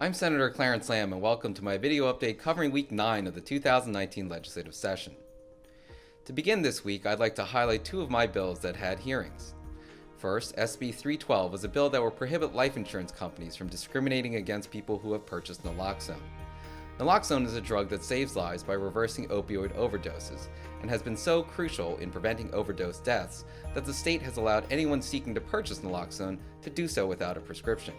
I'm Senator Clarence Lamb, and welcome to my video update covering Week 9 of the 2019 legislative session. To begin this week, I'd like to highlight two of my bills that had hearings. First, SB 312 is a bill that will prohibit life insurance companies from discriminating against people who have purchased naloxone. Naloxone is a drug that saves lives by reversing opioid overdoses and has been so crucial in preventing overdose deaths that the state has allowed anyone seeking to purchase naloxone to do so without a prescription.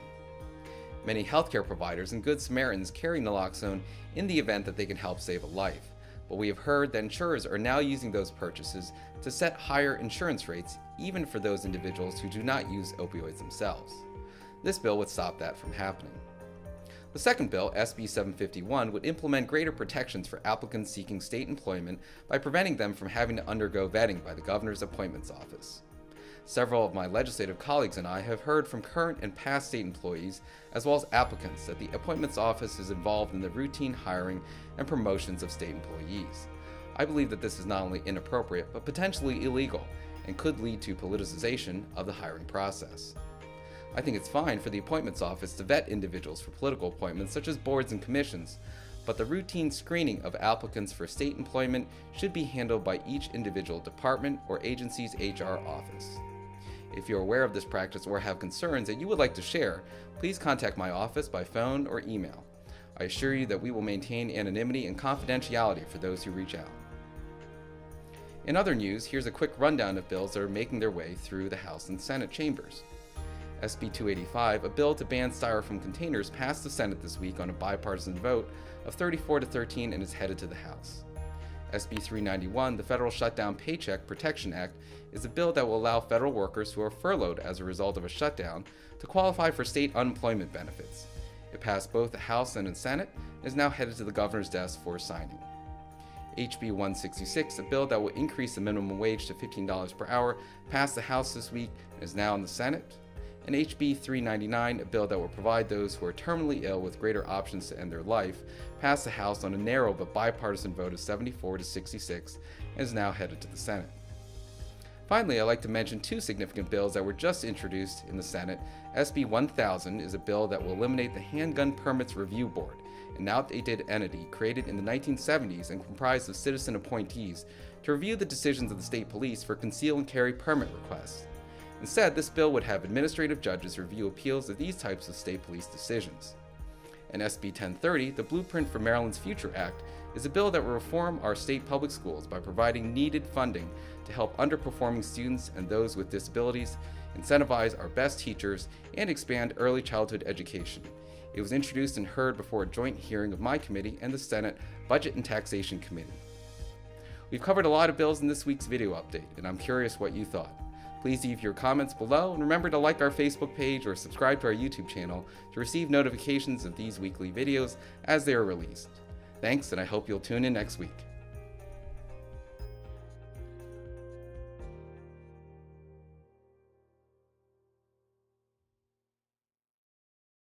Many healthcare providers and Good Samaritans carry naloxone in the event that they can help save a life, but we have heard that insurers are now using those purchases to set higher insurance rates even for those individuals who do not use opioids themselves. This bill would stop that from happening. The second bill, SB 751, would implement greater protections for applicants seeking state employment by preventing them from having to undergo vetting by the Governor's Appointments Office. Several of my legislative colleagues and I have heard from current and past state employees, as well as applicants, that the Appointments Office is involved in the routine hiring and promotions of state employees. I believe that this is not only inappropriate, but potentially illegal, and could lead to politicization of the hiring process. I think it's fine for the Appointments Office to vet individuals for political appointments such as boards and commissions, but the routine screening of applicants for state employment should be handled by each individual department or agency's HR office. If you're aware of this practice or have concerns that you would like to share, please contact my office by phone or email. I assure you that we will maintain anonymity and confidentiality for those who reach out. In other news, here's a quick rundown of bills that are making their way through the House and Senate chambers. SB 285, a bill to ban styrofoam containers, passed the Senate this week on a bipartisan vote of 34-13 and is headed to the House. SB 391, the Federal Shutdown Paycheck Protection Act, is a bill that will allow federal workers who are furloughed as a result of a shutdown to qualify for state unemployment benefits. It passed both the House and the Senate and is now headed to the governor's desk for signing. HB 166, a bill that will increase the minimum wage to $15 per hour, passed the House this week and is now in the Senate. And HB 399, a bill that will provide those who are terminally ill with greater options to end their life, passed the House on a narrow but bipartisan vote of 74-66 and is now headed to the Senate. Finally, I'd like to mention two significant bills that were just introduced in the Senate. SB 1000 is a bill that will eliminate the Handgun Permits Review Board, an outdated entity created in the 1970s and comprised of citizen appointees to review the decisions of the state police for conceal and carry permit requests. Instead, this bill would have administrative judges review appeals of these types of state police decisions. And SB 1030, the Blueprint for Maryland's Future Act, is a bill that will reform our state public schools by providing needed funding to help underperforming students and those with disabilities, incentivize our best teachers, and expand early childhood education. It was introduced and heard before a joint hearing of my committee and the Senate Budget and Taxation Committee. We've covered a lot of bills in this week's video update, and I'm curious what you thought. Please leave your comments below, and remember to like our Facebook page or subscribe to our YouTube channel to receive notifications of these weekly videos as they are released. Thanks, and I hope you'll tune in next week.